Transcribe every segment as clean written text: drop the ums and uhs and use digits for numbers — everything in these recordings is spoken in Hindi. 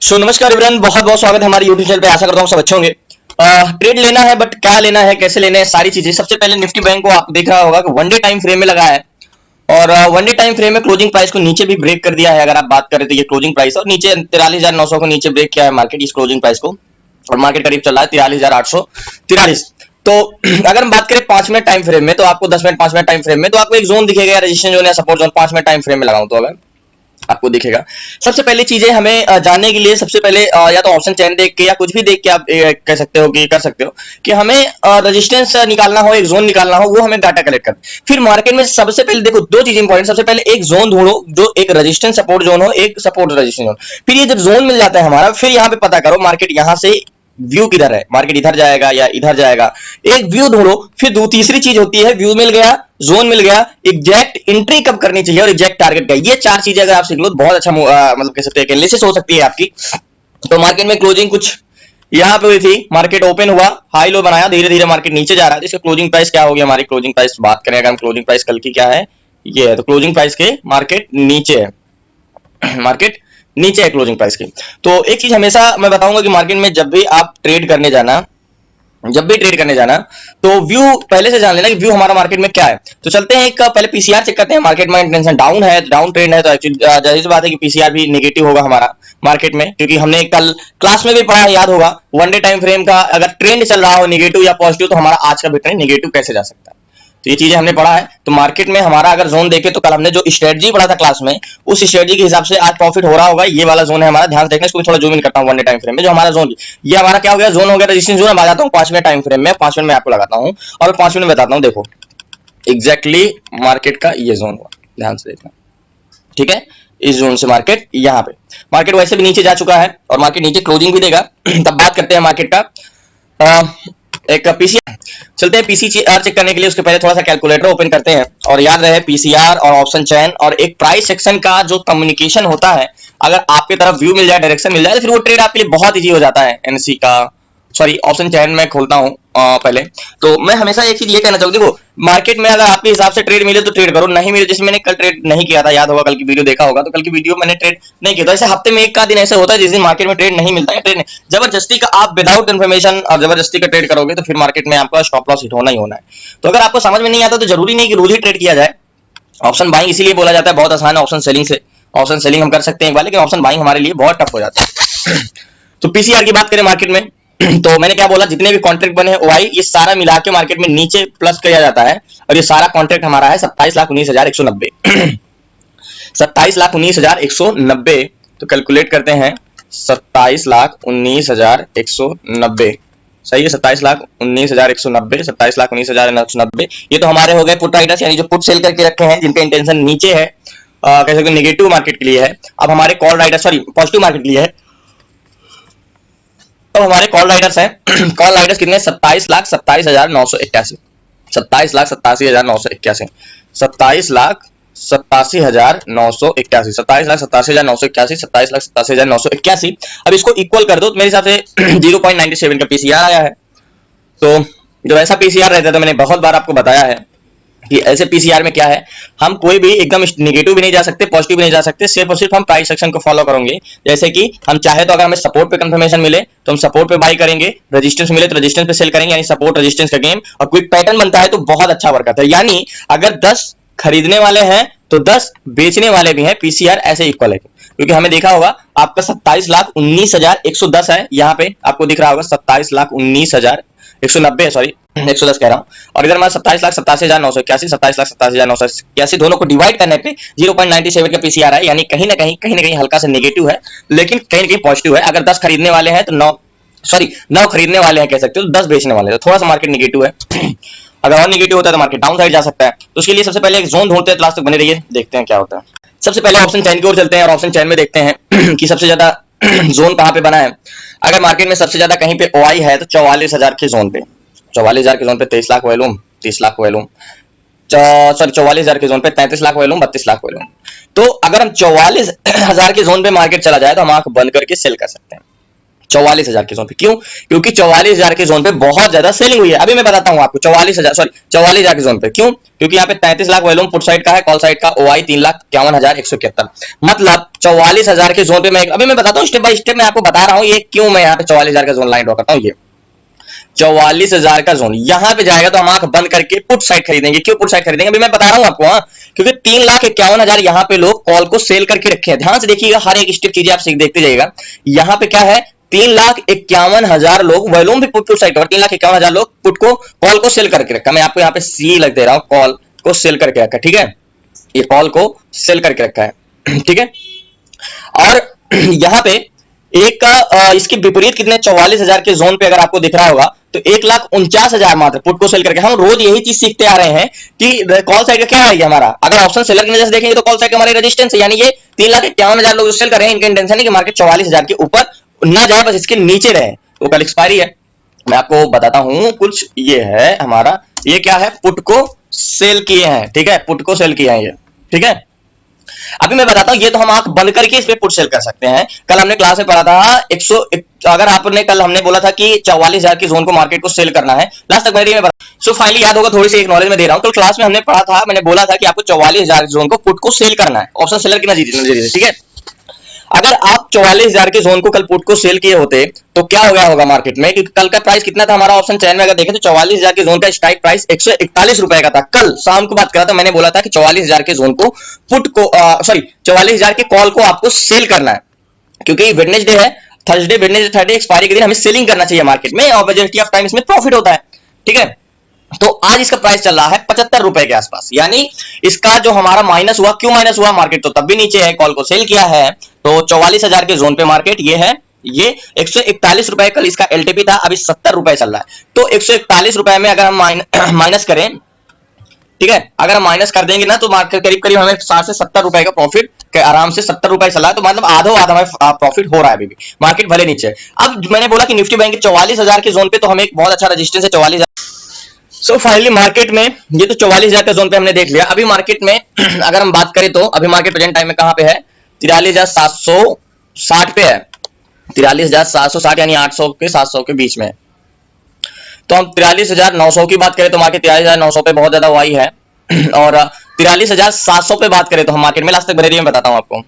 नमस्कार एवरीवन, बहुत बहुत स्वागत है हमारे यूट्यूब चैनल पे। आशा करता हूँ सब अच्छे होंगे। ट्रेड लेना है बट क्या लेना है, कैसे लेना है, सारी चीजें। सबसे पहले निफ्टी बैंक को आप देख रहा होगा कि वन डे टाइम फ्रेम में लगा है और वन डे टाइम फ्रेम में क्लोजिंग प्राइस को नीचे भी ब्रेक कर दिया है। अगर आप बात करें तो ये क्लोजिंग प्राइस और नीचे 43,900 को नीचे ब्रेक किया है मार्केट इस क्लोजिंग प्राइस को, और मार्केट करीब चल रहा है 43,843। तो अगर हम बात करें 5 मिनट टाइम फ्रेम में, तो आपको 10 मिनट 5 मिनट टाइम फ्रेम में तो आपको एक जोन दिखेगा, रजिस्ट्रेशन जोन या support zone. 5 minute time frame में लगाऊं तो अगर आपको दिखेगा, सबसे पहले चीजें हमें जानने के लिए सबसे पहले या तो ऑप्शन चेन देख के या कुछ भी देख के आप कह सकते हो कि कर सकते हो कि हमें रेजिस्टेंस निकालना हो, एक जोन निकालना हो, वो हमें डाटा कलेक्ट कर। फिर मार्केट में सबसे पहले देखो दो चीजें इंपॉर्टेंट। सबसे पहले एक जोन ढूंढो जो एक रेजिस्टेंस सपोर्ट जोन हो, एक सपोर्ट रेजिस्टेंस जोन। फिर ये जब जोन मिल जाता है हमारा, फिर यहाँ पे पता करो मार्केट यहाँ से व्यू किधर है, मार्केट इधर जाएगा या इधर जाएगा, एक व्यू ढूंढो। फिर तीसरी चीज होती है व्यू मिल गया, जोन मिल गया, एग्जैक्ट एंट्री कब करनी चाहिए और एग्जैक्ट टारगेट का। ये चार चीजें अगर आप सीख लो तो बहुत अच्छा मतलब कह सकते हैं एनालिसिस हो सकती है आपकी। तो मार्केट में क्लोजिंग कुछ यहाँ पे हुई थी, मार्केट ओपन हुआ, हाई लो बनाया, धीरे धीरे मार्केट नीचे जा रहा है। इसका क्लोजिंग प्राइस क्या हो गया, हमारी क्लोजिंग प्राइस बात करें अगर हम, क्लोजिंग प्राइस कल की क्या है, ये है। तो क्लोजिंग प्राइस के मार्केट नीचे है, मार्केट नीचे है क्लोजिंग प्राइस की। तो एक चीज हमेशा मैं बताऊंगा कि मार्केट में जब भी आप ट्रेड करने जाना, तो व्यू पहले से जान लेना कि व्यू हमारा मार्केट में क्या है। तो चलते हैं एक पहले पीसीआर चेक करते हैं। मार्केट में टेंशन डाउन है, डाउन ट्रेंड है, तो एक्चुअली जाहिर सी बात है कि पीसीआर भी नेगेटिव होगा हमारा मार्केट में, क्योंकि हमने कल क्लास में भी पढ़ा है, याद होगा। वन डे टाइम फ्रेम का अगर ट्रेंड चल रहा हो नेगेटिव या पॉजिटिव, तो हमारा आज का भी ट्रेंड नेगेटिव कैसे जा सकता है। तो ये चीजें हमने पढ़ा है। तो मार्केट में हमारा अगर जोन देखे तो कल हमने जो स्ट्रेटजी पढ़ा था क्लास में, उस स्ट्रेटजी के हिसाब से आज प्रॉफिट हो रहा होगा। ये वाला जोन है हमारा, ध्यान से देखना। इसको थोड़ा जूम इन करता हूं वन डे टाइम फ्रेम में। जो हमारा जोन, ये हमारा क्या हो गया, जोन हो गया, रजिस्ट्रेशन जोन। मैं आ जाता हूं 5 मिनट टाइम फ्रेम में। 5 मिनट में आपको लगाता हूं और 5 मिनट में बताता हूं। देखो एग्जैक्टली मार्केट का ये जोन हुआ, ध्यान से देखना, ठीक है। इस जोन से मार्केट यहाँ पे, मार्केट वैसे भी नीचे जा चुका है और मार्केट नीचे क्लोजिंग भी देगा। तब बात करते हैं मार्केट का एक पीसीआर। चलते हैं पीसीआर चेक करने के लिए। उसके पहले थोड़ा सा कैलकुलेटर ओपन करते हैं। और याद रहे पीसीआर और ऑप्शन चेन और एक प्राइस सेक्शन का जो कम्युनिकेशन होता है, अगर आपके तरफ व्यू मिल जाए, डायरेक्शन मिल जाए, तो फिर वो ट्रेड आपके लिए बहुत इजी हो जाता है। एनसी का सॉरी ऑप्शन चेन में खोलता हूं पहले। तो मैं हमेशा एक चीज ये कहना चाहूंगा, देखो मार्केट में अगर आपके हिसाब से ट्रेड मिले तो ट्रेड करो, नहीं मिले, जैसे मैंने कल ट्रेड नहीं किया था, याद होगा, कल की वीडियो देखा होगा, तो कल की वीडियो मैंने ट्रेड नहीं किया था। ऐसे हफ्ते में एक का दिन ऐसे होता है जिस दिन मार्केट में ट्रेड नहीं मिलता है। ट्रेड जबरदस्ती का आप विदाउट इन्फॉर्मेशन और जबरदस्ती का ट्रेड करोगे तो फिर मार्केट में आपका स्टॉप लॉस हिट होना ही होना है। तो अगर आपको समझ में नहीं आता तो जरूरी नहीं कि रोज ही ट्रेड किया जाए। ऑप्शन बाइंग इसीलिए बोला जाता है, बहुत आसान है ऑप्शन सेलिंग से। ऑप्शन सेलिंग हम कर सकते हैं एक बार, लेकिन ऑप्शन बाइंग हमारे लिए बहुत टफ हो जाता है। तो पीसीआर की बात करें मार्केट में, तो मैंने क्या बोला, जितने भी कॉन्ट्रैक्ट बने हैं ओआई, ये सारा मिला के मार्केट में नीचे प्लस किया जाता है। और ये सारा कॉन्ट्रैक्ट हमारा है 27,19,190 27,19,190। तो कैलकुलेट करते हैं 27,19,190, सही है, 27,19,190, 27,19,190। ये तो हमारे हो गए पुट राइटर्स, यानी जो पुट सेल करके रखे हैं, जिनका इंटेंशन नीचे है, कह सकते नेगेटिव मार्केट के लिए है। अब हमारे call writer, sorry positive market के लिए है। तो हमारे कॉल राइडर्स हैं कॉल राइडर्स कितने, 27,27,981, 27,87,981, 27,87,981, 27,87,981, 27,87,981। अब इसको इक्वल कर दो तो मेरे हिसाब से 0.97 का पीसीआर आया है। तो जब ऐसा पीसीआर रहता है, तो मैंने बहुत बार आपको बताया है कि ऐसे पीसीआर में क्या है, हम कोई भी एकदम नेगेटिव भी नहीं जा सकते, पॉजिटिव भी नहीं जा सकते, सिर्फ और सिर्फ हम प्राइस सेक्शन को फॉलो करेंगे। जैसे कि हम चाहे तो अगर हमें सपोर्ट पे कंफर्मेशन मिले तो हम सपोर्ट पे बाई करेंगे, रेजिस्टेंस मिले तो रेजिस्टेंस पे सेल करेंगे, यानी सपोर्ट रेजिस्टेंस का गेम। और क्विक पैटर्न बनता है तो बहुत अच्छा वर्क करता है, यानी अगर 10 खरीदने वाले हैं तो 10 बेचने वाले भी हैं। पीसीआर ऐसे इक्वल है, क्योंकि हमें देखा होगा आपका 27,19,110 है, यहाँ पे आपको दिख रहा होगा 27,19,190, सॉरी 110 कह रहा हूं। और इधर हमारा 27,87,981, 27,87,981 दोनों को डिवाइड करने पे 0.97 का पीसीआर है, यानी कहीं ना कहीं हल्का सा नेगेटिव है, लेकिन कहीं ना कहीं पॉजिटिव है। अगर 10 खरीदने वाले हैं तो 9 खरीदने वाले हैं कह सकते हो, तो 10 बेचने वाले हैं, तो थोड़ा सा मार्केट नेगेटिव है। अगर और नेगेटिव होता है तो मार्केट डाउन साइड जा सकता है। तो उसके लिए सबसे पहले एक जोन ढूंढते हैं, तो लास्ट तक बने रहिए, देखते हैं क्या होता है। सबसे पहले ऑप्शन चेन की ओर चलते हैं और ऑप्शन चेन में देखते हैं कि सबसे ज्यादा जोन कहां पे बना है। अगर मार्केट में सबसे ज्यादा कहीं पे ओआई है तो 44,000 के जोन पे, 44,000 के जोन पे 23 lakh volume, 30 lakh volume, sorry 44,000 के जोन पे 33 लाख वॉल्यूम, 32 लाख वॉल्यूम। तो अगर हम 44,000 के जोन पे मार्केट चला जाए तो हम आंख बंद करके सेल कर सकते हैं, 44,000 के जोन पे। क्यों? क्योंकि 44,000 के जोन पे बहुत ज्यादा सेलिंग हुई है। अभी मैं बताता हूं आपको 44,000 के जोन पे। क्यों? क्योंकि यहाँ पे 33 लाख वॉल्यूम पुट साइड का है, कॉल साइड का ओआई 3,51,171, मतलब 44,000 के जोन पे मैं अभी मैं बताता हूँ स्टेप बाय स्टेप, मैं आपको बता रहा हूँ ये क्यों मैं यहाँ पे 44,000 का जोन लाइन ड्रॉ करता हूँ। ये 44,000 का जोन यहां पे जाएगा तो हम आंख बंद करके पुट साइड खरीदेंगे। क्यों पुट साइड खरीदेंगे? अभी मैं बता रहा हूं आपको। हाँ, क्योंकि 3,51,000 यहां पे लोग कॉल को सेल करके रखे हैं। ध्यान से देखिएगा, हर एक स्टेप चीजें आप देखते जाइएगा। यहां पे क्या है, 3,51,000 लोग वॉल्यूम भी पुट साइड और 3,51,000 लोग पुट को कॉल को सेल करके रखा। मैं आपको यहाँ पे सी लग दे रहा हूं, कॉल को सेल करके रखा। ठीक है, ये कॉल को सेल करके रखा है। ठीक है, और यहां पे एक इसके विपरीत कितने 44,000 के जोन पे अगर आपको दिख रहा होगा तो 1,49,000 मात्र पुट को सेल करके। हम रोज यही चीज सीखते आ रहे हैं कि कॉल साइड का क्या है हमारा। अगर ऑप्शन सेलर की नजर से देखेंगे तो कॉल साइड का हमारी रेजिस्टेंस है, यानी ये 3,51,000 लोग सेल कर रहे हैं। इनका इंटेंशन है कि मार्केट 44,000 के ऊपर ना जाए, बस इसके नीचे रहे। वो कल एक्सपायरी है, मैं आपको बताता हूं कुछ। ये है हमारा, ये क्या है, पुट को सेल किए हैं। ठीक है, पुट को सेल किया है ये। ठीक है, अभी मैं बताता हूं, ये तो हम आंख बंद करके इस पे पुट सेल कर सकते हैं। कल हमने क्लास में पढ़ा था 100, अगर आपने कल हमने बोला था कि 44,000 की जोन को मार्केट को सेल करना है, लास्ट तक मेरी में सो फाइनली याद होगा, थोड़ी सी एक नॉलेज में दे रहा हूं। कल क्लास में हमने पढ़ा था, मैंने बोला था कि आपको 44,000 जोन को पुट को सेल करना है ऑप्शन सेलर की नजरिए से। ठीक है, अगर आप 44,000 के जोन को कल पुट को सेल किए होते तो क्या हो गया होगा मार्केट में, क्योंकि कल का प्राइस कितना था हमारा ऑप्शन चैन में अगर देखें तो 44,000 के जोन का स्ट्राइक प्राइस 141 रुपए का था। कल शाम को बात करा था, मैंने बोला था कि 44,000 के जोन को पुट को 44,000 के कॉल को आपको सेल करना है, क्योंकि वेडनेसडे है, थर्सडे वेडनेसडे थर्सडे एक्सपायरी के दिन हमें सेलिंग करना चाहिए मार्केट में और मेजॉरिटी ऑफ टाइम इसमें प्रॉफिट होता है। ठीक है, तो आज इसका प्राइस चल रहा है 75 रुपए के आसपास, यानी इसका जो हमारा माइनस हुआ, क्यों माइनस हुआ, मार्केट तो तब भी नीचे है, कॉल को सेल किया है, तो 44,000 के जोन पे मार्केट ये है, ये 141 रुपए कल इसका एलटीपी था, अभी 70 रुपए चल रहा है। तो 141 रुपए में अगर हम माइनस करें, ठीक है, अगर हम माइनस कर देंगे ना तो मार्केट करीब करीब हमें 60 से 70 रुपए का प्रॉफिट, आराम से 70 रुपए चला है, तो मतलब आधो आधा हमें प्रॉफिट हो रहा है अभी भी, मार्केट भले नीचे। अब मैंने बोला कि निफ्टी बैंक 44,000 के जोन पे तो हमें एक बहुत अच्छा रजिस्टेंस है 44,000। सो फाइनली मार्केट में ये तो 44,000 का जोन पे हमने देख लिया। अभी मार्केट में अगर हम बात करें तो अभी मार्केट प्रेजेंट टाइम में कहां पे है, 43,760 पे है, 43,760 यानी 800 के 700 के बीच में। तो हम 43,900 की बात करें तो मार्केट 43,900 पे बहुत ज्यादा वाई है, और 43,700 पे बात करें तो हम मार्केट में लास्ट तक भरे रही, मैं बताता हूं आपको।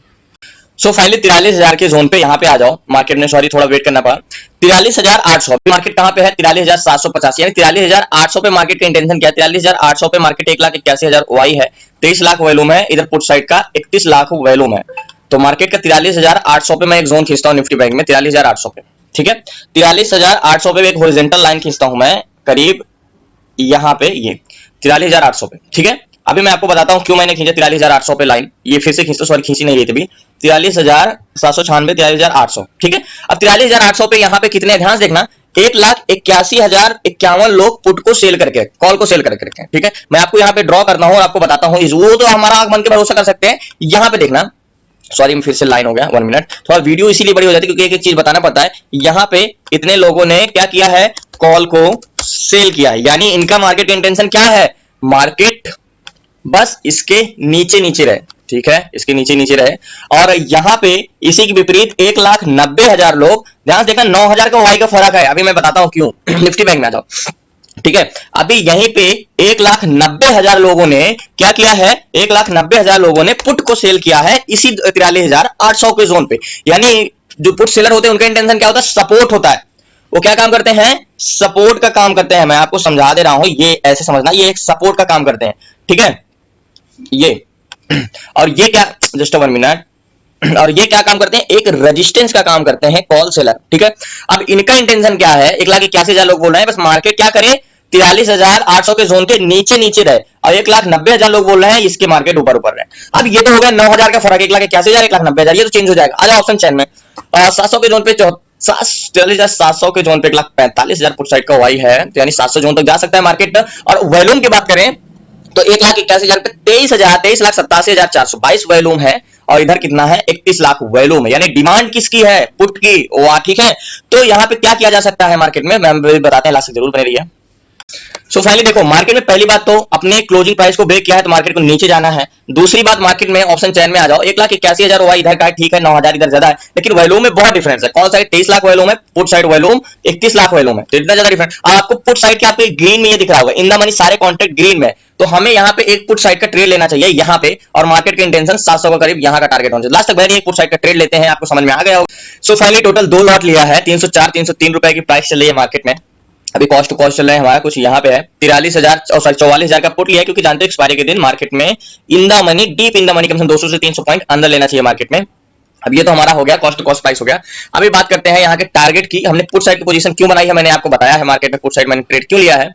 सो फाइनली 43,000 के जोन पे यहाँ पे आ जाओ मार्केट में, सॉरी थोड़ा वेट करना पड़ा। 43,800 मार्केट कहां पे है, 43,750, यानी 43,800 पे मार्केट का इंटेंशन क्या है, 43,800 पे मार्केट 1,81,000 ओआई है, 23 लाख वैल्यूम है, इधर पुट साइड का 31 लाख वैल्यूम है। तो मार्केट का 43,800 पे मैं एक जोन खींचता हूँ निफ्टी बैंक में 43,800 पे। ठीक है, 43,800 पे एक हॉरिजॉन्टल लाइन खींचता हूं मैं करीब यहाँ पे, ये 43,800 पे। ठीक है, अभी मैं आपको बताता हूं क्यों मैंने खींचा 43,800 पे लाइन, ये फिर से खींचता, सॉरी खींची नहीं गई थी, 43,796, 43,800। ठीक है, अब 43,800 पे यहाँ पे कितने, ध्यान से देखना, 1,81,051 लोग पुट को सेल करके, कॉल को सेल करके रखे। ठीक है, मैं आपको यहाँ पे ड्रॉ करना हूं और आपको बताता हूं, वो तो हमारा आंख बंद के भरोसा कर सकते हैं। यहाँ पे देखना, सॉरी फिर से लाइन हो गया, 1 मिनट, थोड़ा वीडियो इसीलिए बड़ी हो जाती है क्योंकि एक एक चीज बताना पड़ता है। यहाँ पे इतने लोगों ने क्या किया है, कॉल को सेल किया है, यानी इनका मार्केट इंटेंशन क्या है, मार्केट बस इसके नीचे नीचे रहे। ठीक है, इसके नीचे नीचे रहे, और यहाँ पे इसी के विपरीत 1,90,000 लोग, ध्यान देखना 9,000 का वाई का फर्क है। अभी मैं बताता हूं क्यों, निफ्टी बैंक में आ जाओ। ठीक है, अभी यहीं पे 1,90,000 लोगों ने क्या किया है, 1,90,000 लोगों ने पुट को सेल किया है इसी 43,800 के जोन पे। यानी जो पुट सेलर होते हैं उनका इंटेंशन क्या होता है, सपोर्ट होता है। वो क्या काम करते हैं, सपोर्ट का काम करते हैं। मैं आपको समझा दे रहा हूं, ये ऐसे समझना, ये एक सपोर्ट का काम करते हैं। ठीक है, ये और ये क्या, जस्ट 1 मिनट, और ये क्या काम करते हैं, एक रेजिस्टेंस का काम करते हैं कॉल सेलर। ठीक है, अब इनका इंटेंशन क्या है, 1,81,000 लोग बोल रहे हैं बस मार्केट क्या करे, 43,800 के जोन के नीचे नीचे रहे, और 1,90,000 लोग बोल रहे हैं इसके मार्केट ऊपर ऊपर रहे। अब ये तो हो गया 9,000 का फर्क, 1,81,000 1,90,000, ये तो चेंज हो जाएगा। आ जाओ ऑप्शन चैन में, 700 के जोन पे 43,700 के जोन पे 1,45,000 पुट साइड का वाई है, तो यानी 700 जोन तक जा सकता है मार्केट। और वॉल्यूम की बात करें तो 1,81,000 पे 23,87,422 वॉल्यूम है, और इधर कितना है, 31 लाख वैल्यूम है, यानी डिमांड किसकी है, पुट की। वाह, ठीक है, तो यहाँ पे क्या किया जा सकता है मार्केट में, मैं बताते हैं, लास्ट जरूर बने रहिए। सो फाइनली देखो, मार्केट में पहली बात तो अपने क्लोजिंग प्राइस को ब्रेक किया है तो मार्केट को नीचे जाना है। दूसरी बात, मार्केट में ऑप्शन चैन में आ जाओ। 1,81,000 हुआ इधर का, ठीक है, 9,000 इधर ज्यादा है, लेकिन वॉल्यूम में बहुत डिफरेंस है। कौन साइड 23 लाख वॉल्यूम है, put side volume 31 lakh volume है, तो इतना ज्यादा डिफरेंस। आपको पुट साइड के आपको ग्रीन में ये दिख रहा होगा, इन द मनी सारे कॉन्ट्रैक्ट ग्रीन में, तो हमें यहाँ पे एक पुट साइड का ट्रेड लेना चाहिए यहाँ पे, और मार्केट के इंटेंशन 700 का करीब यहाँ का टारगेट होना चाहिए। लास्ट तक मैंने एक पुट साइड का ट्रेड लेते हैं, आपको समझ में आ गया होगा। सो फाइनली टोटल 2 लॉट लिया है, 304-303 रुपए की प्राइस चल रही है मार्केट में। अभी कॉस्ट टू कॉस्ट चल रहा है हमारा कुछ यहाँ पे है 43,000 और 44,000 का पुट लिया है, क्योंकि जानते हो एक्सपायरी के दिन मार्केट में in the money, deep in the money, कम से कम 200 से 300 पॉइंट अंदर लेना चाहिए मार्केट में। अब ये तो हमारा हो गया कॉस्ट टू कॉस्ट प्राइस हो गया। अभी बात करते हैं यहाँ के टारगेट की। हमने पुट साइड की पोजीशन क्यों बनाई है, मैंने आपको बताया है मार्केट में पुट साइड मैंने ट्रेड क्यों लिया है।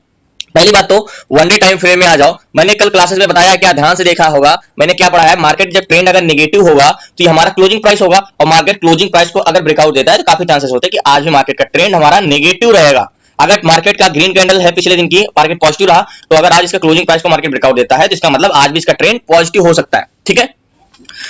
पहली बात तो वन डे टाइम फ्रेम में आ जाओ। मैंने कल क्लासेस में बताया, क्या ध्यान से देखा होगा, मैंने क्या पढ़ा है, मार्केट जब ट्रेंड अगर नेगेटिव होगा तो ये हमारा क्लोजिंग प्राइस होगा, और मार्केट क्लोजिंग प्राइस को अगर ब्रेकआउट देता है तो काफी चांसेस होते हैं कि आज भी मार्केट का ट्रेंड हमारा नेगेटिव रहेगा। अगर मार्केट का ग्रीन कैंडल है पिछले दिन की, मार्केट पॉजिटिव रहा, तो अगर आज इसका क्लोजिंग प्राइस को मार्केट ब्रेकआउट देता है तो इसका मतलब आज भी इसका ट्रेंड पॉजिटिव हो सकता है, ठीक है।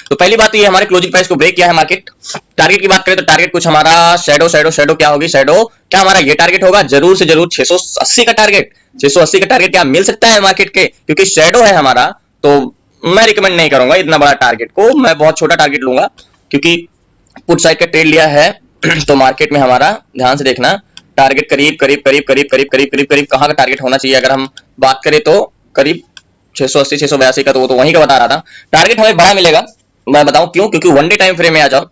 तो पहली बात तो ये हमारे क्लोजिंग प्राइस को ब्रेक किया है मार्केट। टारगेट की बात करें तो टारगेट कुछ हमारा शैडो क्या होगी, शैडो क्या हमारा ये टारगेट होगा, जरूर से जरूर 680 का टारगेट। 680 का टारगेट क्या मिल सकता है मार्केट के, क्योंकि शैडो है हमारा, तो मैं रिकमेंड नहीं करूंगा इतना बड़ा टारगेट को, मैं बहुत छोटा टारगेट लूंगा, क्योंकि पुट साइड का ट्रेड लिया है। तो मार्केट में हमारा ध्यान से देखना, टारगेट करीब करीब करीब करीब करीब करीब करीब करीब कहां का टारगेट होना चाहिए, अगर हम बात करें तो करीब 680 682 का, तो वो तो वहीं का बता रहा था। टारगेट हमें बड़ा मिलेगा, मैं बताऊं क्यों, क्योंकि वन डे टाइम फ्रेम में आ जाओ,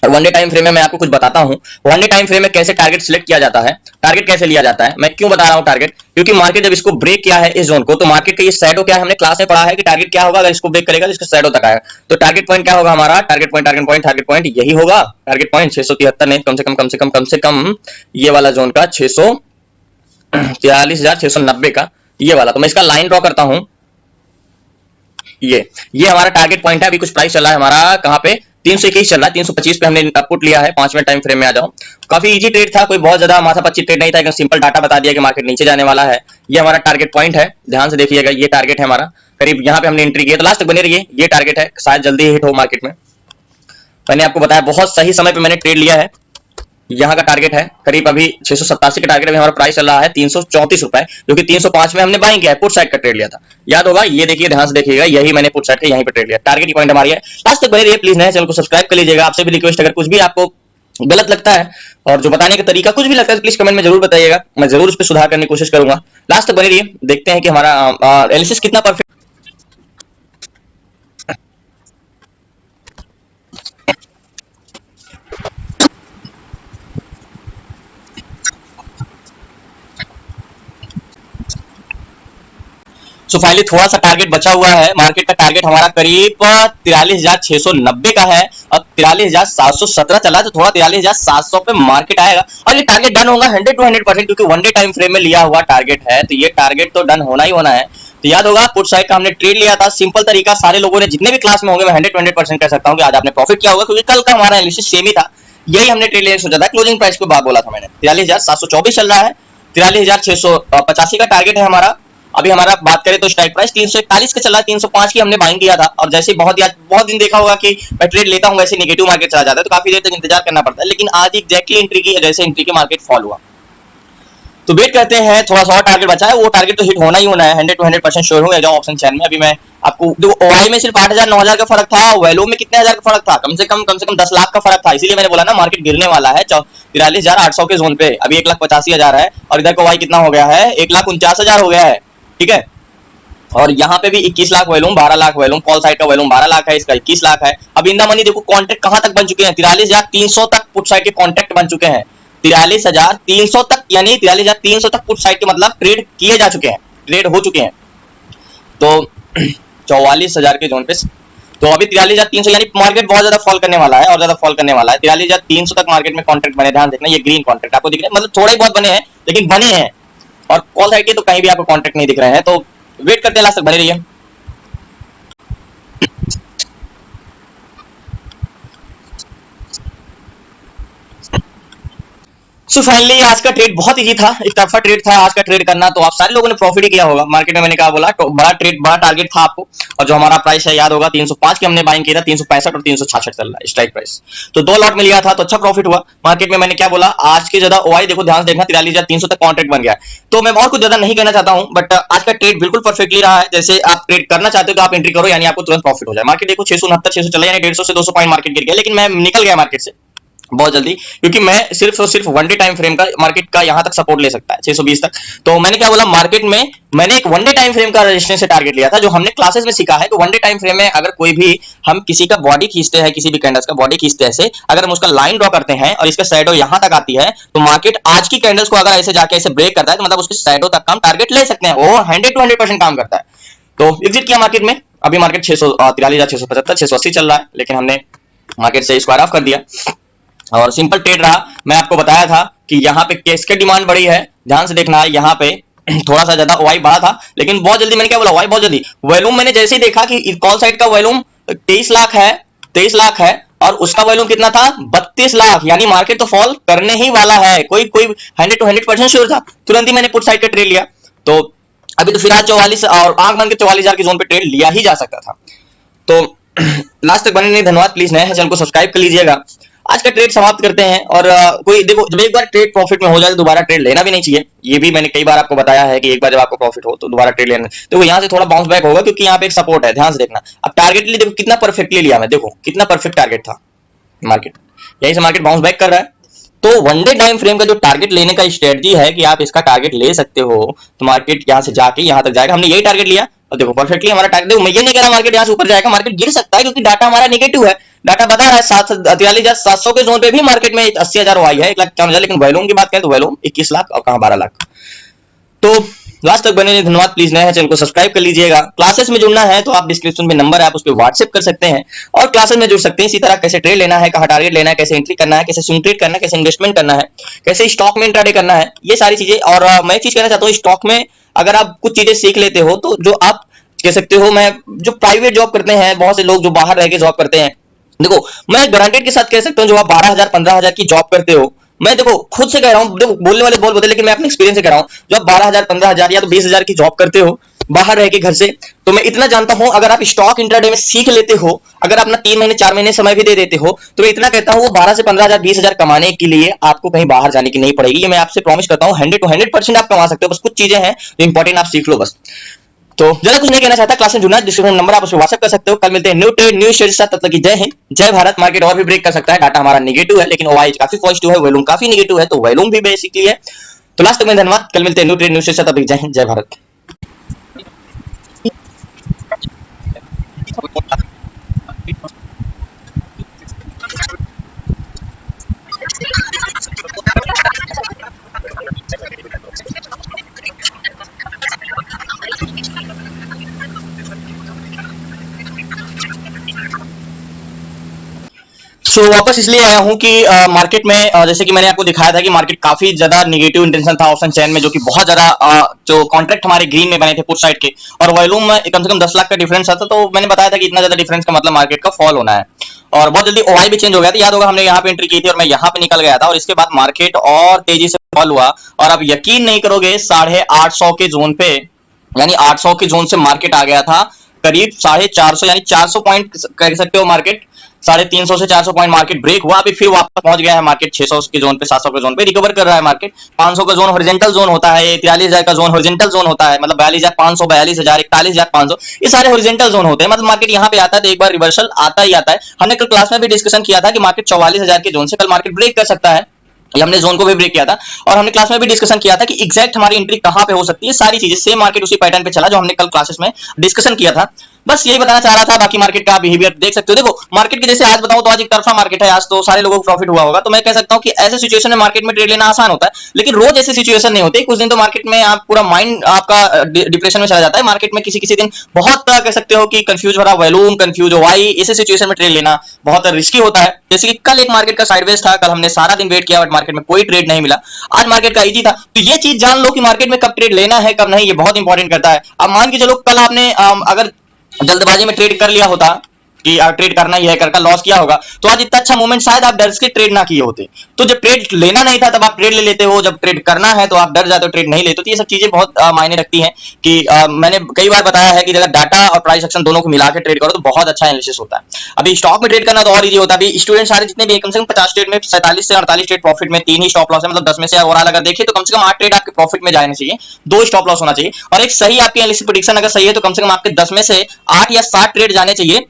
और वन डे टाइम फ्रेम में मैं आपको कुछ बताता हूं। वन डे टाइम फ्रेम में कैसे टारगेट सिलेक्ट किया जाता है, टारगेट कैसे लिया जाता है, मैं क्यों बता रहा हूं टारगेट, क्योंकि मार्केट जब इसको ब्रेक किया है इस जोन को, तो मार्केट का ये शैडो क्या है, हमने क्लास में पढ़ा है कि टारगेट क्या होगा अगर इसको ब्रेक करेगा तो इसका शैडो तक आएगा। तो टारगेट पॉइंट क्या होगा हमारा, टारगेट पॉइंट यही होगा, टारगेट पॉइंट 673 नहीं, कम से कम ये वाला जोन का 643,690 का ये वाला। तो मैं इसका लाइन ड्रॉ करता हूं, ये हमारा टारगेट पॉइंट है। अभी कुछ प्राइस चल रहा है हमारा कहां पे, 321 चल रहा है, 325 पे हमने पुट लिया है। 5 मिनट टाइम फ्रेम में आ जाओ। काफी इजी ट्रेड था, कोई बहुत ज्यादा माथा पच्ची ट्रेड नहीं था, एकदम सिंपल डाटा बता दिया कि मार्केट नीचे जाने वाला है। ये हमारा टारगेट पॉइंट है, ध्यान से देखिएगा, ये टारगेट है हमारा, करीब यहाँ पे हमने एंट्री की है, तो लास्ट तक बने रहिए। ये टारगेट है, शायद जल्दी हिट हो मार्केट में। मैंने आपको बताया बहुत सही समय पे मैंने ट्रेड लिया है। यहाँ का टारगेट है करीब अभी 687 का टारगेट, अभी हमारा प्राइस चल रहा है 334 रुपए, जो कि 305 में हमने बाइंग किया है, पुट साइड का ट्रेड लिया था, याद होगा। ये देखिए, ध्यान से देखिएगा, यही मैंने पुट साइड का यहीं पे ट्रेड लिया। टारगेट की पॉइंट हमारी है। लास्ट तक बने रहिए प्लीज, नए चैनल को सब्सक्राइब कर लीजिएगा। आपसे भी रिक्वेस्ट, अगर कुछ भी आपको गलत लगता है और जो बताने का तरीका कुछ भी लगता है, प्लीज कमेंट में जरूर बताइएगा, मैं जरूर उस पर सुधार करने की कोशिश करूंगा। लास्ट तक बने रहिए, देखते हैं कि हमारा एनालिसिस कितना परफेक्ट। सो फाइनली थोड़ा सा टारगेट बचा हुआ है। मार्केट का टारगेट हमारा करीब 43,690 का है, और 43,717 चला, तो थोड़ा 43,700 पे मार्केट आएगा, और ये टारगेट डन होगा 100 to 100%, क्योंकि वन डे टाइम फ्रेम में लिया हुआ टारगेट है, तो ये टारगेट तो डन होना ही होना है। तो याद होगा, पुट साइड का हमने ट्रेड लिया था, सिंपल तरीका, सारे लोगों ने जितने भी क्लास में होंगे, मैं 100 to 100% कह सकता हूँ कि आज आपने प्रॉफिट किया होगा, क्योंकि कल का हमारा एनालिसिस सेम ही था। यही हमने ट्रेड लेने सोचा था, क्लोजिंग प्राइस को बात बोला था मैंने, 43,724 चल रहा है, 43,685 का टारगेट है हमारा। अभी हमारा बात करें तो स्ट्राइक प्राइस 341 का चला, 305 की हमने बाइंग किया था, और जैसे बहुत दिन देखा होगा कि मैं ट्रेड लेता हूं वैसे नेगेटिव मार्केट चला जाता है, तो काफी देर तक इंतजार करना पड़ता है, लेकिन आज एग्जैक्टली एंट्री की, जैसे एंट्री के मार्केट फॉल हुआ। तो वेट करते हैं, थोड़ा सा और टारगेट बचा है, वो टारगेट तो हिट होना ही होना है, 100 to 100% श्योर हूं। जाओ ऑप्शन चैन में, अभी मैं आपको देखो, ओआई में सिर्फ 8,000 9,000 का फर्क था, वैल्यू में कितने हजार का फर्क था, कम से कम 10 लाख का फर्क था। इसीलिए मैंने बोला ना मार्केट गिरने वाला है 43,800 के जोन पे, अभी 1,85,000 है, और इधर का ओआई कितना हो गया है, 1,49,000 हो गया है, ठीक है। और यहाँ पे भी 21 lakh volume, 12 lakh volume, call side का वैल्यूम 12 लाख है, इसका 21 लाख है। अब इन द मनी देखो कॉन्ट्रैक्ट कहां तक बन चुके हैं, 43,300 तक पुट साइड के कॉन्ट्रैक्ट बन चुके हैं, 43,300 तक, यानी 43,300 तक पुट साइड के मतलब ट्रेड किए जा चुके हैं, ट्रेड हो चुके हैं। तो 44,000 के जोन पे, तो अभी 43,300, यानी मार्केट बहुत ज्यादा फॉल करने वाला है, और ज्यादा फॉल करने वाला है। 43,300 तक मार्केट में कॉन्ट्रैक्ट बने, ध्यान देखना, ये ग्रीन कॉन्ट्रैक्ट आपको दिख रहे हैं, मतलब थोड़े बहुत बने हैं, लेकिन बने हैं। और कॉल साइड के तो कहीं भी आपको कॉन्ट्रैक्ट नहीं दिख रहे हैं, तो वेट करते हैं, लास्ट तक बने रहिए। सो फाइनली आज का ट्रेड बहुत इजी था, एक तरफा ट्रेड था आज का ट्रेड करना, तो आप सारे लोगों ने प्रॉफिट ही किया होगा। मार्केट में मैंने कहा बोला तो बड़ा ट्रेड, बड़ा टारगेट था आपको, और जो हमारा प्राइस है याद होगा 305 की हमने बाइंग किया था, 365 और 366 चल रहा है स्ट्राइक प्राइस, तो 2 लॉट मिल गया था, तो अच्छा प्रॉफिट हुआ। मार्केट में मैंने क्या बोला, आज की ज्यादा ओआई देखो ध्यान से देखना 43,300 तक कॉन्ट्रैक्ट बन गया। तो मैं और कुछ ज्यादा नहीं कहना चाहता हूं, बट आज का ट्रेड बिल्कुल परफेक्टली रहा है। जैसे आप ट्रेड करना चाहते हो तो आप एंट्री करो, यानी आपको तुरंत प्रॉफिट हो जाए। मार्केट देखो 669 600 चला, यानी 150 से 200 पॉइंट मार्केट गिर गया, लेकिन मैं निकल गया मार्केट से बहुत जल्दी, क्योंकि मैं सिर्फ और सिर्फ वन डे टाइम फ्रेम का मार्केट का यहां तक सपोर्ट ले सकता है 620 तक। तो मैंने क्या बोला, मार्केट में मैंने एक वन डे टाइम फ्रेम का रेजिस्टेंस से टारगेट लिया था, जो हमने क्लासेस में सीखा है कि वन डे टाइम फ्रेम में अगर कोई भी हम किसी का बॉडी खींचते हैं, किसी भी कैंडल्स का बॉडी खींचते हैं ऐसे, अगर हम उसका लाइन ड्रॉ करते हैं और इसका शैडो यहां तक आती है, तो मार्केट आज की कैंडल्स को अगर ऐसे जाके ऐसे ब्रेक करता है, तो मतलब उसके शैडो तक हम टारगेट ले सकते हैं। वो 100 to 100% काम करता है। तो एग्जिट किया मार्केट में, अभी मार्केट 43,675 680 चल रहा है, लेकिन हमने मार्केट से स्क्वायर ऑफ कर दिया और सिंपल ट्रेड रहा। मैं आपको बताया था कि यहाँ पे किसके डिमांड बढ़ी है, ध्यान से देखना है। यहाँ पे थोड़ा सा ज्यादा ओआई बढ़ा था, लेकिन बहुत जल्दी मैंने क्या बोला, ओआई बहुत जल्दी। वॉल्यूम मैंने जैसे ही देखा कि कॉल साइड का वॉल्यूम 23 लाख है, 23 लाख है, और उसका वॉल्यूम कितना था 32 लाख, यानी मार्केट तो फॉल करने ही वाला है, कोई 100 to 100% श्योर था। तुरंत ही मैंने पुट साइड का ट्रेड लिया। तो अभी तो फिलहाल 44 और आंख बंद के 44,000 की जोन पे ट्रेड लिया ही जा सकता था। तो लास्ट तक बने नहीं, धन्यवाद। प्लीज नए हैं चैनल को सब्सक्राइब कर लीजिएगा। आज का ट्रेड समाप्त करते हैं, और कोई देखो जब एक बार ट्रेड प्रॉफिट में हो जाए तो दोबारा ट्रेड लेना भी नहीं चाहिए। ये भी मैंने कई बार आपको बताया है कि एक बार जब आपको प्रॉफिट हो तो दोबारा ट्रेड लेना। देखो यहाँ से थोड़ा बाउंस बैक होगा, क्योंकि यहाँ पे एक सपोर्ट है, ध्यान से देखना। अब टारगेट लिए देखो कितना परफेक्टली लिया मैं, देखो कितना परफेक्ट टारगेट था मार्केट, यहीं से मार्केट बाउंस बैक कर रहा है। तो वन डे टाइम फ्रेम का जो टारगेट लेने का स्ट्रेटजी है कि आप इसका टारगेट ले सकते हो, तो मार्केट यहाँ से जाके यहाँ तक जाएगा। हमने यही टारगेट लिया और देखो परफेक्टली हमारा टारगेट। देखो मैं ये नहीं कह रहा मार्केट यहाँ से ऊपर जाएगा, मार्केट गिर सकता है, क्योंकि डाटा हमारा नेगेटिव है। डाटा बता रहा है 43,700 के जोन पे भी मार्केट में 80,000 आई है, 1,54,000, लेकिन वॉल्यूम की बात करें तो वॉल्यूम 21 लाख और कहां 12 लाख। तो लास्ट तक बने रहिए, धन्यवाद। प्लीज नए हैं चैनल को सब्सक्राइब कर लीजिएगा। क्लासेस में जुड़ना है तो आप डिस्क्रिप्शन में नंबर है, आप उस पर व्हाट्सएप कर सकते हैं और क्लासेस में जुड़ सकते हैं। इसी तरह कैसे ट्रेड लेना है, कहाँ टारगेट लेना है, कैसे एंट्री करना है, कैसे स्विंग ट्रेड करना है, कैसे इन्वेस्टमेंट करना है, कैसे स्टॉक में इंट्राडे करना है, ये सारी चीजें। और मैं एक चीज कहना चाहता हूँ, स्टॉक में अगर आप कुछ चीजें सीख लेते हो तो जो आप कह सकते हो, मैं जो प्राइवेट जॉब करते हैं, बहुत से लोग जो बाहर रह के जॉब करते हैं, देखो मैं गारंटेड के साथ कह सकता हूँ, जो आप 12,000 15,000 की जॉब करते हो, मैं देखो खुद से कह रहा हूँ, देखो बोलने वाले बोल बोलते, लेकिन मैं अपने एक्सपीरियंस से कह रहा हूँ, जो आप 12,000 15,000 या तो 20,000 की जॉब करते हो बाहर रह के घर से, तो मैं इतना जानता हूं, अगर आप स्टॉक इंट्राडे में सीख लेते हो, अगर अपना 3 महीने 4 महीने समय भी दे देते हो, तो मैं इतना कहता हूं वो 12 से 15,000 20,000 कमाने के लिए आपको कहीं बाहर जाने की नहीं पड़ेगी। ये मैं आपसे प्रॉमिस करता हूं, 100 to 100% आप कमा सकते हो। बस कुछ चीजें हैं जो इंपॉर्टेंट, आप सीख लो बस। तो ज्यादा कुछ नहीं कहना चाहता, क्लास में जुड़ना, डिस्क्रिप्शन नंबर आप उस पर व्हाट्सएप कर सकते हो। कल मिलते हैं न्यू ट्रेड न्यू स्टेज के साथ, तब तक की जय हिंद जय भारत। मार्केट और भी ब्रेक कर सकता है, डाटा हमारा नेगेटिव है, लेकिन ओआई काफी पॉजिटिव है, वॉल्यूम काफी नेगेटिव है, तो वॉल्यूम भी बेसिकली है। तो लास्ट तक में धन्यवाद, कल मिलते हैं न्यू ट्रेड न्यू स्टेज के साथ, तब तक जय हिंद जय भारत। सो वापस इसलिए आया हूं कि मार्केट में जैसे कि मैंने आपको दिखाया था कि मार्केट काफी ज्यादा नेगेटिव इंटेंशन था ऑप्शन चेन में, जो कि बहुत ज्यादा जो कॉन्ट्रैक्ट हमारे ग्रीन में बने थे पुट साइड के, और वॉल्यूम में कम से कम 10 लाख का डिफरेंस आता। तो मैंने बताया था कि इतना ज्यादा डिफरेंस का मतलब मार्केट का फॉल होना है, और बहुत जल्दी ओआई भी चेंज हो गया था। याद होगा हमने यहाँ पे एंट्री की थी और मैं यहाँ पे निकल गया था, और इसके बाद मार्केट और तेजी से फॉल हुआ, और अब यकीन नहीं करोगे 850 के जोन पे, यानी 800 के जोन से मार्केट आ गया था करीब 450, यानी 400 पॉइंट कह सकते हो मार्केट, 350 से 400 पॉइंट मार्केट ब्रेक हुआ। अभी फिर वापस पहुंच गया है मार्केट 600 के जोन पे, 700 के जोन पे रिकवर कर रहा है मार्केट। 500 का जोन हॉरिजॉन्टल जोन होता है, 43,000 का जोन हॉरिजॉन्टल जोन होता है, मतलब 42,500 42,000 41,500, ये सारे हॉरिजॉन्टल जोन होते हैं। मतलब मार्केट यहाँ पे आता है तो एक बार रिवर्सल आता ही आता है। हमने कल क्लास में भी डिस्कशन किया था कि मार्केट 44,000 के जोन से कल मार्केट ब्रेक कर सकता है, ये हमने जोन को भी ब्रेक किया था, और हमने क्लास में भी डिस्कशन किया था कि एग्जैक्ट हमारी एंट्री कहां पे हो सकती है। सारी चीजें सेम मार्केट उसी पैटर्न पे चला जो हमने कल क्लासेस में डिस्कशन किया था। बस यही बताना चाह रहा था। बाकी मार्केट का बिहेवियर देख सकते हो। देखो मार्केट के जैसे आज बताऊं तो आज एक तरफा मार्केट है, आज तो सारे लोगों को प्रॉफिट हुआ होगा। तो मैं कह सकता हूं कि ऐसे सिचुएशन में मार्केट में ट्रेड लेना आसान होता है, लेकिन रोज ऐसे सिचुएशन नहीं होती। कुछ दिन तो मार्केट में आप पूरा माइंड आपका डिप्रेशन में चला जाता है। मार्केट में किसी किसी दिन बहुत कह सकते हो कि कंफ्यूज हो रहा, वॉल्यूम कंफ्यूज हो, वाई, ऐसे सिचुएशन में ट्रेड लेना बहुत रिस्की होता है। जैसे कि कल एक मार्केट का साइडवेज था, कल हमने सारा दिन वेट किया बट मार्केट में कोई ट्रेड नहीं मिला। आज मार्केट का इजी था। तो ये चीज जान लो कि मार्केट में कब ट्रेड लेना है कब नहीं, ये बहुत इंपॉर्टेंट करता है। अब मान के चलो कल आपने अगर जल्दबाजी में ट्रेड कर लिया होता, कि ट्रेड करना ही है, कर लॉस किया होगा, तो आज इतना अच्छा मूवमेंट शायद आप डर के ट्रेड ना किए होते। तो जब ट्रेड लेना नहीं था तब आप ट्रेड ले लेते हो, जब ट्रेड करना है तो आप डर जाते हो, ट्रेड नहीं लेते। तो ये सब चीजें बहुत मायने रखती हैं कि मैंने कई बार बताया है कि अगर डाटा और प्राइस एक्शन दोनों को मिला के ट्रेड करो तो बहुत अच्छा एनालिसिस होता है। अभी स्टॉक में ट्रेड करना तो और इजी होता है। अभी स्टूडेंट सारे जितने भी कम से कम 50 ट्रेड में 47 से 48 ट्रेड प्रॉफिट में, 3 ही स्टॉप लॉस है, मतलब 10 में से ओवरऑल अगर देखिए तो कम से कम 8 ट्रेड आपके प्रॉफिट में जाने चाहिए, 2 स्टॉप लॉस होना चाहिए, और एक सही आपकी एनालिसिस प्रेडिक्शन अगर सही है तो कम से कम आपके 10 में से 8 या 7 ट्रेड जाने चाहिए।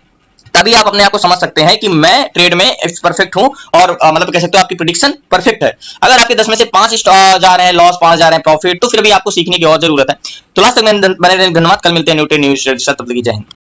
तभी आप अपने आप को समझ सकते हैं कि मैं ट्रेड में परफेक्ट हूं, और मतलब कह सकते हो आपकी प्रेडिक्शन परफेक्ट है। अगर आपके 10 में से 5 जा रहे हैं लॉस, 5 जा रहे हैं प्रॉफिट, तो फिर भी आपको सीखने की और जरूरत है। तो लास्ट तक मैंने धन्यवाद। कल मिलते हैं न्यू ट्रेड न्यूज। तब तक जय हिंद।